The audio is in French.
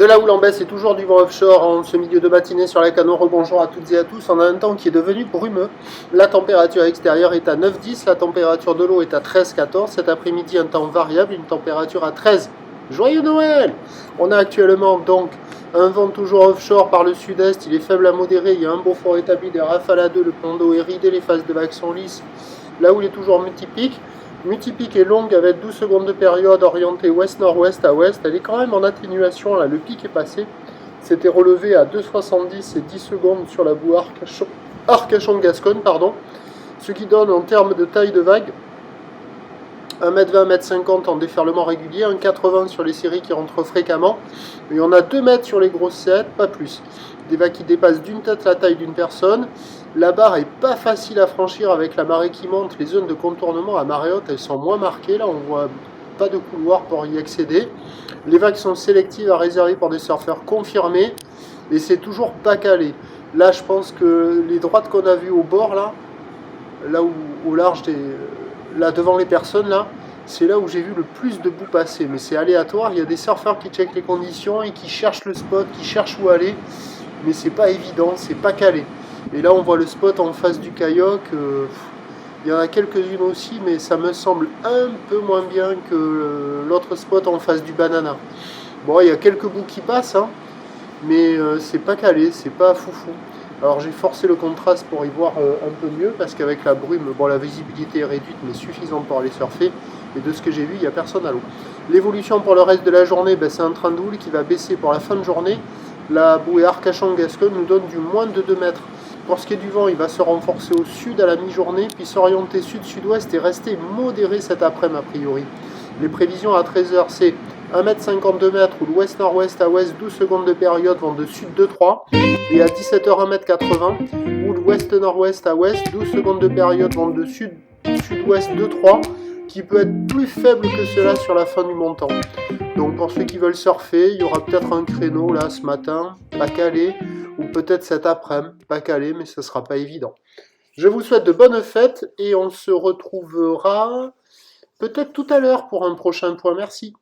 De la houle en baisse et toujours du vent offshore en ce milieu de matinée sur la Canon. Rebonjour à toutes et à tous. On a un temps qui est devenu brumeux. La température extérieure est à 9-10, la température de l'eau est à 13-14. Cet après-midi, un temps variable, une température à 13. Joyeux Noël! On a actuellement donc un vent toujours offshore par le sud-est. Il est faible à modéré. Il y a un beau fort établi, des rafales à 2. Le plan d'eau est ridé, les phases de vagues sont lisses. La houle est toujours multipique. Multipique est longue avec 12 secondes de période orientée ouest-nord-ouest à ouest. Elle est quand même en atténuation, là, le pic est passé. C'était relevé à 2,70 et 10 secondes sur la boue Arcachon-Gascogne, ce qui donne en termes de taille de vague 1m20, 1m50 en déferlement régulier, 1m80 sur les séries qui rentrent fréquemment, et on a 2 mètres sur les grosses 7, pas plus. Des vagues qui dépassent d'une tête la taille d'une personne. La barre est pas facile à franchir avec la marée qui monte. Les zones de contournement à marée haute, elles sont moins marquées. Là, on voit pas de couloir pour y accéder. Les vagues sont sélectives à réserver pour des surfeurs confirmés, et c'est toujours pas calé. Là, je pense que les droites qu'on a vues au bord, là où, au large là devant les personnes, là, c'est là où j'ai vu le plus de boue passer. Mais c'est aléatoire. Il y a des surfeurs qui checkent les conditions et qui cherchent le spot, qui cherchent où aller. Mais c'est pas évident, c'est pas calé. Et là, on voit le spot en face du kayak. Il y en a quelques-unes aussi, mais ça me semble un peu moins bien que l'autre spot en face du banana. Bon, il y a quelques bouts qui passent, hein, mais c'est pas calé, c'est pas foufou. Alors j'ai forcé le contraste pour y voir un peu mieux, parce qu'avec la brume, bon, la visibilité est réduite, mais suffisante pour aller surfer. Et de ce que j'ai vu, il n'y a personne à l'eau. L'évolution pour le reste de la journée, c'est un train de houle qui va baisser pour la fin de journée. La bouée Arcachon-Gascogne nous donne du moins de 2 mètres. Pour ce qui est du vent, il va se renforcer au sud à la mi-journée, puis s'orienter sud-sud-ouest et rester modéré cet après-midi a priori. Les prévisions à 13h, c'est 1m50 2 mètres ou l'ouest-nord-ouest à ouest, 12 secondes de période vent de sud 2-3. Et à 17h, 1m80 ou l'ouest-nord-ouest à ouest, 12 secondes de période vent de sud-sud-ouest 2-3, qui peut être plus faible que cela sur la fin du montant. Donc pour ceux qui veulent surfer, il y aura peut-être un créneau là ce matin, pas calé, ou peut-être cet après-midi, pas calé, mais ce sera pas évident. Je vous souhaite de bonnes fêtes et on se retrouvera peut-être tout à l'heure pour un prochain point. Merci.